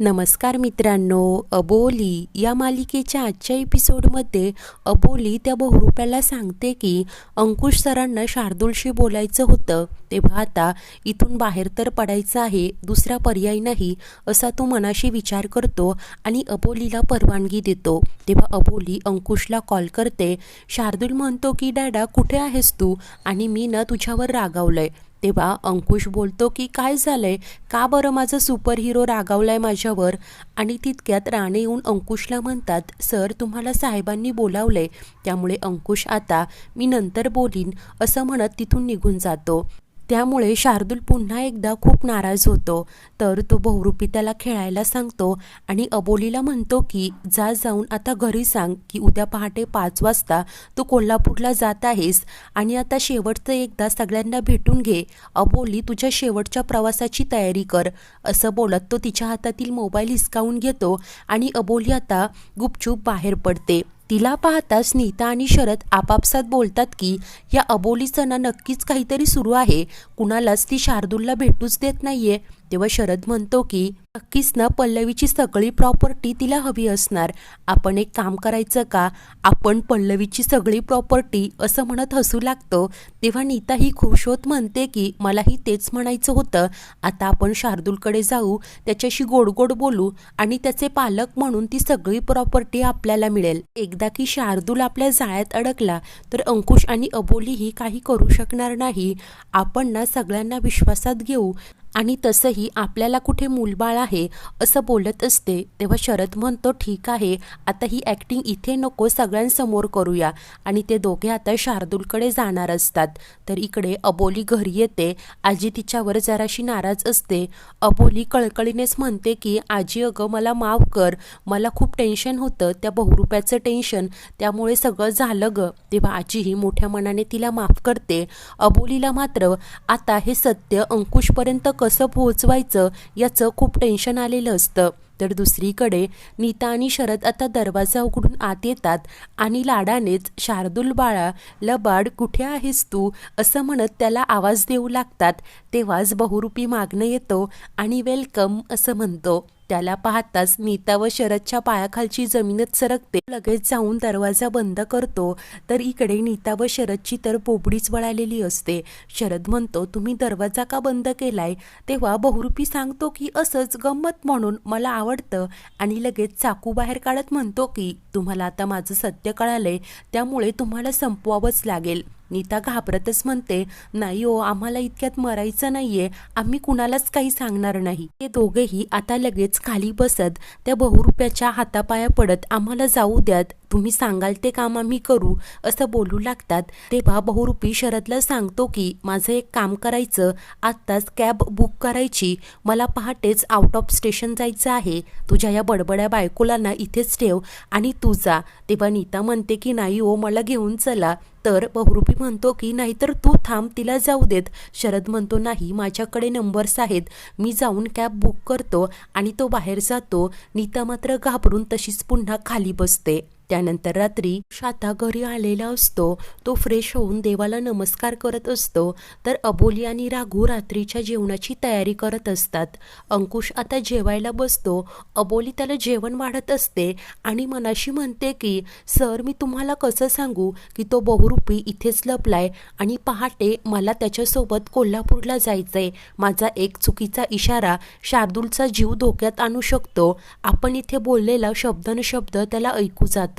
नमस्कार मित्रांनो, अबोली या मालिकेच्या आजच्या एपिसोडमध्ये अबोली त्या बहुरूपाला सांगते की अंकुश सरांना शार्दूलशी बोलायचं होतं, तेव्हा आता इथून बाहेर तर पडायचं आहे, दुसरा पर्याय नाही असा तो मनाशी विचार करतो आणि अबोलीला परवानगी देतो. तेव्हा अबोली अंकुशला कॉल करते. शार्दूल म्हणतो की डॅडा कुठे आहेस तू आणि मी ना तुझ्यावर रागावलंय. तेव्हा अंकुश बोलतो की काय झालंय, का बरं माझं सुपर हिरो रागावलाय माझ्यावर. आणि तितक्यात राणे येऊन अंकुशला म्हणतात, सर तुम्हाला साहेबांनी बोलावलंय, त्यामुळे अंकुश आता मी नंतर बोलीन असं म्हणत तिथून निघून जातो. त्यामुळे शार्दूल पुन्हा एकदा खूप नाराज होतो. तर तो बहुरूपी त्याला खेळायला सांगतो आणि अबोलीला म्हणतो की जाऊन आता घरी सांग की उद्या पहाटे 5 वाजता तू कोल्हापूरला जात आहेस आणि आता शेवटचं एकदा सगळ्यांना भेटून घे. अबोली तुझ्या शेवटच्या प्रवासाची तयारी कर असं बोलत तो तिच्या हातातील मोबाईल हिसकावून घेतो आणि अबोली आता गुपचूप बाहेर पडते. तिला पाहताच नीता आणि शरद आपापसात बोलतात की या अबोलीचं ना नक्कीच काहीतरी सुरू आहे, कुणालाच ती शार्दूलला भेटूच देत नाहीये. तेव्हा शरद म्हणतो की नक्कीच ना पल्लवीची सगळी प्रॉपर्टी तिला हवी असणार, आपण एक काम करायचं का, आपण पल्लवीची सगळी प्रॉपर्टी असं म्हणत हसू लागतो. तेव्हा नीता ही खुश होत म्हणते की मलाही तेच म्हणायचं होतं, आता आपण शार्दूलकडे जाऊ, त्याच्याशी गोड गोड बोलू आणि त्याचे पालक म्हणून ती सगळी प्रॉपर्टी आपल्याला मिळेल. एकदा की शार्दूल आपल्या जाळ्यात अडकला तर अंकुश आणि अबोलीही काही करू शकणार नाही. आपण ना सगळ्यांना विश्वासात घेऊ आणि तसंही आपल्याला कुठे मूलबाळ आहे असं बोलत असते. तेव्हा शरद म्हणतो ठीक आहे, आता ही ॲक्टिंग इथे नको, सगळ्यांसमोर करूया. आणि ते दोघे आता शार्दूलकडे जाणार असतात. तर इकडे अबोली घरी येते. आजी तिच्यावर जराशी नाराज असते. अबोली कळकळीनेच म्हणते की आजी अगं मला माफ कर, मला खूप टेन्शन होतं, त्या बहुरूपाचं टेन्शन, त्यामुळे सगळं झालं ग. तेव्हा आजीही मोठ्या मनाने तिला माफ करते. अबोलीला मात्र आता हे सत्य अंकुशपर्यंत कसं पोहोचवायचं याचं खूप टेन्शन आलेलं असतं. तर दुसरीकडे नीता आणि शरद आता दरवाजा उघडून आत येतात आणि लाडानेच शार्दूल बाळा लबाड कुठे आहेस तू असं म्हणत त्याला आवाज देऊ लागतात. तेव्हाच बहुरूपी मागणं येतो आणि वेलकम असं म्हणतो. त्याला पाहताच नीता व शरदच्या पायाखालची जमीनच सरकते. लगेच जाऊन दरवाजा बंद करतो. तर इकडे नीता व शरदची तर बोबडीच वळालेली असते. शरद म्हणतो तुम्ही दरवाजा का बंद केलाय. तेव्हा बहुरूपी सांगतो की असंच गंमत म्हणून, मला आवडतं. आणि लगेच चाकू बाहेर काढत म्हणतो की तुम्हाला आता माझं सत्य कळालंय, त्यामुळे तुम्हाला संपवावंच लागेल. नीता घाबरतच म्हणते नाही हो, आम्हाला इतक्यात मरायचं नाहीये, आम्ही कुणालाच काही सांगणार नाही. ते दोघेही आता लगेच खाली बसत त्या बहुरूप्याच्या हातापाया पडत आम्हाला जाऊ द्यात, तुम्ही सांगाल ते काम आम्ही करू असं बोलू लागतात. तेव्हा बहुरूपी शरदला सांगतो की माझं एक काम करायचं, आत्ताच कॅब बुक करायची, मला पहाटेच आउट ऑफ स्टेशन जायचं आहे, तुझ्या या बडबड्या बायकोला ना इथेच ठेव आणि तू जा. तेव्हा नीता म्हणते की नाही हो, मला घेऊन चला. तर बहुरूपी म्हणतो की नाहीतर तू थांब, तिला जाऊ देत. शरद म्हणतो नाही, माझ्याकडे नंबर्स आहेत, मी जाऊन कॅब बुक करतो. आणि तो बाहेर जातो. नीता मात्र घाबरून तशीच पुन्हा खाली बसते. त्यानंतर रात्री शाता घरी आलेला असतो. तो फ्रेश होऊन देवाला नमस्कार करत असतो. तर अबोली आणि राघू रात्रीच्या जेवणाची तयारी करत असतात. अंकुश आता जेवायला बसतो. अबोली त्याला जेवण वाढत असते आणि मनाशी म्हणते की सर मी तुम्हाला कसं सांगू की तो बहुरूपी इथेच लपलाय आणि पहाटे मला त्याच्यासोबत कोल्हापूरला जायचंय. माझा एक चुकीचा इशारा शार्दूलचा जीव धोक्यात आणू शकतो. आपण इथे बोललेला शब्द न शब्द त्याला ऐकू जातो.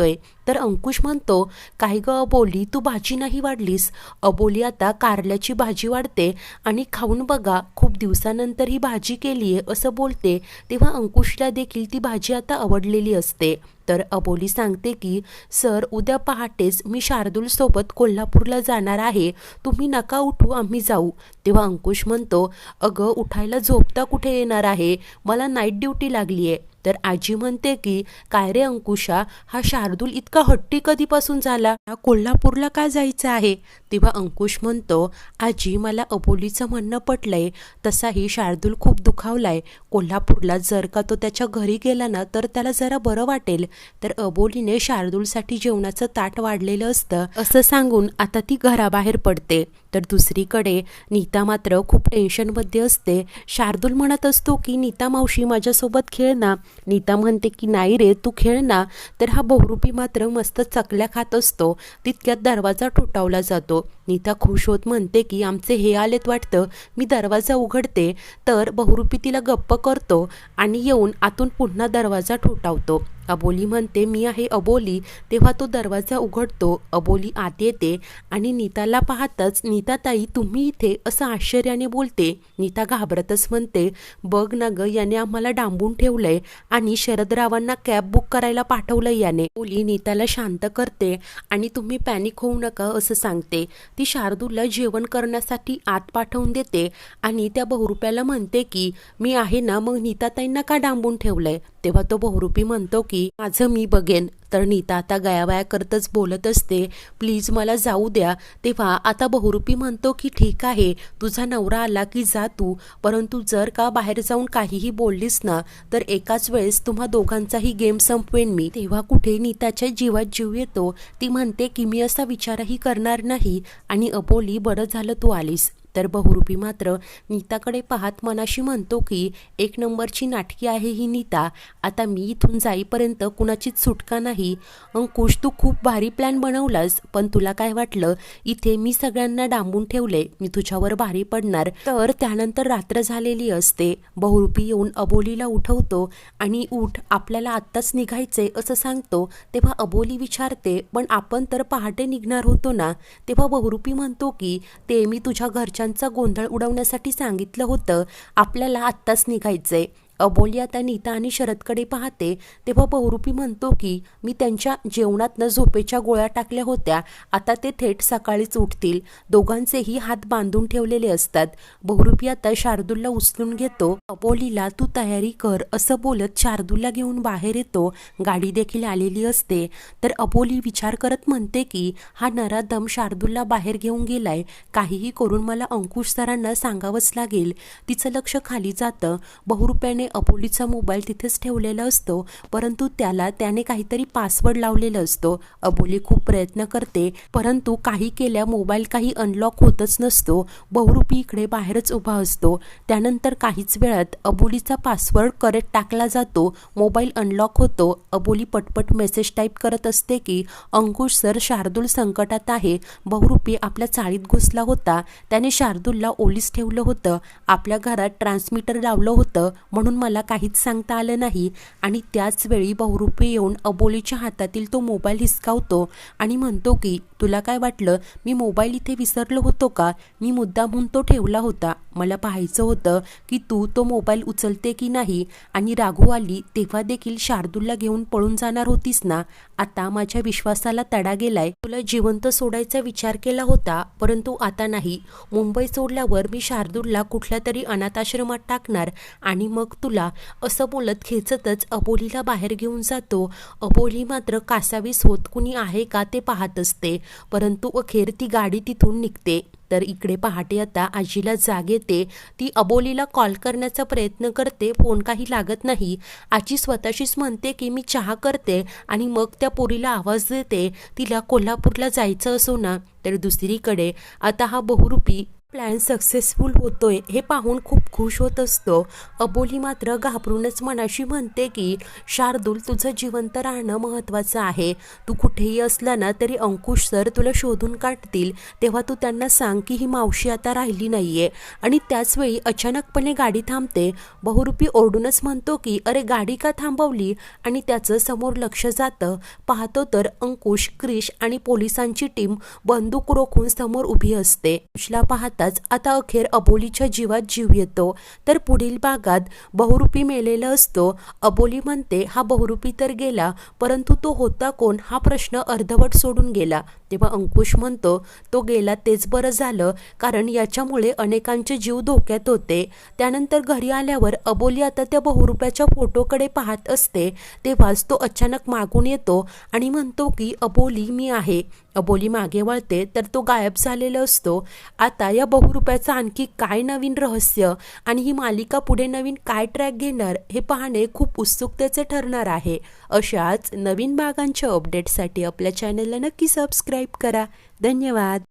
तर अंकुश म्हणतो काय ग अबोली, तू भाजी नाही वाढलीस. अबोली आता कारल्याची भाजी वाढते आणि खाऊन बघा, खूप दिवसानंतर ही भाजी केलीये असं बोलते. तेव्हा अंकुशला देखील ती भाजी आता आवडलेली असते. तर अबोली सांगते की सर उद्या पहाटेच मी शार्दूल सोबत कोल्हापूरला जाणार आहे, तुम्ही नका उठू, आम्ही जाऊ. तेव्हा अंकुश म्हणतो अगं उठायला झोपता कुठे येणार आहे, मला नाईट ड्युटी लागली आहे. तर आजी म्हणते की काय रे अंकुशा, हा शार्दूल इतका हट्टी कधीपासून झाला, कोल्हापूरला का जायचं आहे? तेव्हा अंकुश म्हणतो, आजी मला अबोलीचं म्हणणं पटलंय, तसाही शार्दूल खूप दुखावलाय, कोल्हापूरला जर का तो त्याच्या घरी गेला ना तर त्याला जरा बरं वाटेल. तर अबोलीने शार्दूलसाठी जेवणाचं ताट वाढलेलं असतं असं सांगून आता ती घराबाहेर पडते. तर दुसरीकडे नीता मात्र खूप टेन्शनमध्ये असते. शार्दूल म्हणत असतो की नीता मावशी माझ्यासोबत खेळ ना. नीता म्हणते की नाही रे तू खेळ ना. तर हा बहुरूपी मात्र मस्त चकल्या खात असतो. तितक्यात दरवाजा ठोठावला जातो. नीता खुश होत म्हणते की आमचे हे आलेत वाटतं. मी दरवाजा उघडते तर बहुरूपी तिला गप्प करतो आणि येऊन आतून पुन्हा दरवाजा ठोठावतो. अबोली म्हणते मी आहे अबोली. तेव्हा तो दरवाजा उघडतो. अबोली आत येते आणि नीताला पाहतच नीताताई तुम्ही इथे असं आश्चर्याने बोलते. नीता घाबरतच म्हणते बघ ना ग, याने आम्हाला डांबून ठेवलंय आणि शरदरावांना कॅब बुक करायला पाठवलंय याने. अबोली नीताला शांत करते आणि तुम्ही पॅनिक होऊ नका असं सांगते. ती शार्दूलला जेवण करण्यासाठी आत पाठवून देते आणि त्या बहुरूप्याला म्हणते की मी आहे ना, मग नीताताईंना का डांबून ठेवलंय? तेव्हा तो बहुरूपी म्हणतो की माझं मी बघेन. तर नीता आता गयावया करतच बोलत असते प्लीज मला जाऊ द्या. तेव्हा आता बहुरूपी म्हणतो की ठीक आहे, तुझा नवरा आला की जा तू, परंतु जर का बाहेर जाऊन काहीही बोललीस ना तर एकाच वेळेस तुम्हा दोघांचाही गेम संपवेन मी. तेव्हा कुठे नीताच्या जीवात जीव येतो. ती म्हणते की मी असा विचारही करणार नाही आणि अबोली बरं झालं तू आलीस. तर बहुरूपी मात्र नीताकडे पाहत मनाशी म्हणतो की एक नंबरची नाटकी आहे ही नीता. आता मी इथून जाईपर्यंत कुणाचीच सुटका नाही. अंकुश तू खूप भारी प्लॅन बनवलास, पण तुला काय वाटलं इथे मी सगळ्यांना डांबून ठेवले, मी तुझ्यावर भारी पडणार. तर त्यानंतर रात्र झालेली असते. बहुरूपी येऊन अबोलीला उठवतो आणि उठ आपल्याला आत्ताच निघायचे असं सांगतो. तेव्हा अबोली विचारते पण आपण तर पहाटे निघणार होतो ना. तेव्हा बहुरूपी म्हणतो की ते मी तुझ्या घरच्या गोंधळ उडवण्यासाठी सांगितलं होतं, आपल्याला आत्ताच निघायचंय. अबोली आता नीता आणि शरदकडे पाहते. तेव्हा बहुरूपी म्हणतो की मी त्यांच्या जेवणातनं झोपेच्या गोळ्या टाकल्या होत्या, आता ते थेट सकाळीच उठतील. दोघांचेही हात बांधून ठेवलेले असतात. बहुरूपी आता शार्दूलला उचलून घेतो. अबोलीला तू तयारी कर असं बोलत शार्दूलला घेऊन बाहेर येतो. गाडी देखील आलेली असते. तर अबोली विचार करत म्हणते की हा नराधम शार्दूलला बाहेर घेऊन गेलाय, काहीही करून मला अंकुश सरांना सांगावंच लागेल. तिचं लक्ष खाली जातं. बहुरूप्याने अबोलीचा मोबाईल तिथेच ठेवलेला असतो, परंतु त्याने काहीतरी पासवर्ड लावलेला असतो. अबोली खूप प्रयत्न करते परंतु काही केल्या मोबाईल काही अनलॉक होतच नसतो. बहुरूपी इकडे बाहेरच उभा असतो. त्यानंतर काहीच वेळात अबोलीचा पासवर्ड करेक्ट टाकला जातो. मोबाईल अनलॉक होतो. अबोली पटपट मेसेज टाईप करत असते की अंकुश सर, शार्दूल संकटात आहे. बहुरूपी आपल्या चाळीत घुसला होता, त्याने शार्दूलला ओलीस ठेवलं होतं, आपल्या घरात ट्रान्समीटर लावलं होतं म्हणून मला काहीच सांगता आलं नाही. आणि त्याच वेळी बहुरूपी येऊन अबोलीच्या हातातील तो मोबाईल हिसकावतो आणि म्हणतो की तुला काय वाटलं मी मोबाईल इथे विसरलो होतो का? मी मुद्दामहून तो ठेवला होता. मला पाहायचं होतं की तू तो मोबाईल उचलते की नाही. आणि राघू आली तेव्हा देखील शार्दूलला घेऊन पळून जाणार होतीस ना. आता माझ्या विश्वासाला तडा गेलाय. तुला जिवंत सोडायचा विचार केला होता परंतु आता नाही. मुंबई सोडल्यावर मी शार्दूलला कुठल्या तरी अनाथाश्रमात टाकणार आणि मग तुला, असं बोलत खेचतच अबोलीला बाहेर घेऊन जातो. अबोली मात्र कासावीस होत कुणी आहे का ते पाहत असते, परंतु अखेर ती गाडी तिथून निघते. तर इकडे पहाटे आता आजीला जाग येते. ती अबोलीला कॉल करण्याचा प्रयत्न करते, फोन काही लागत नाही. आजी स्वतःशीच म्हणते की मी चहा करते आणि मग त्या पोरीला आवाज देते, तिला कोल्हापूरला जायचं असो ना. तर दुसरीकडे आता हा बहुरूपी प्लॅन सक्सेसफुल होतोय हे पाहून खूप खुश होत असतो. अबोली मात्र घाबरूनच मनाशी म्हणते की शार्दूल, तुझं जिवंत राहणं महत्त्वाचं आहे. तू कुठेही असला ना तरी अंकुश सर तुला शोधून काढतील. तेव्हा तू त्यांना सांग की ही मावशी आता राहिली नाहीये. आणि त्याचवेळी अचानकपणे गाडी थांबते. बहुरूपी ओरडूनच म्हणतो की अरे गाडी का थांबवली? आणि त्याचं समोर लक्ष जातं. पाहतो तर अंकुश, क्रिश आणि पोलिसांची टीम बंदूक रोखून समोर उभी असते. अंकुशला पाहत पाहताच आता अखेर अबोलीच्या जीवात जीव येतो. तर पुढील भागात बहुरूपी मेलेला असतो. अबोली म्हणते हा बहुरूपी तर गेला, परंतु तो होता कोण हा प्रश्न अर्धवट सोडून गेला. तेव्हा अंकुश म्हणतो तो गेला तेच बरं झालं, कारण याच्यामुळे अनेकांचे जीव धोक्यात होते. त्यानंतर घरी आल्यावर अबोली आता त्या बहुरूप्याच्या फोटोकडे पाहत असते. तेव्हाच तो अचानक मागून येतो आणि म्हणतो की अबोली मी आहे. अबोली मागे वळते तर तो गायब झालेला असतो. आता या बहुरूप्याचं आणखी काय नवीन रहस्य आणि ही मालिका पुढे नवीन काय ट्रॅक घेणार हे पाहणे खूप उत्सुकतेचे ठरणार आहे. अशाच नवीन भागांच्या अपडेटसाठी आपल्या चॅनलला नक्की सबस्क्राईब करा. धन्यवाद.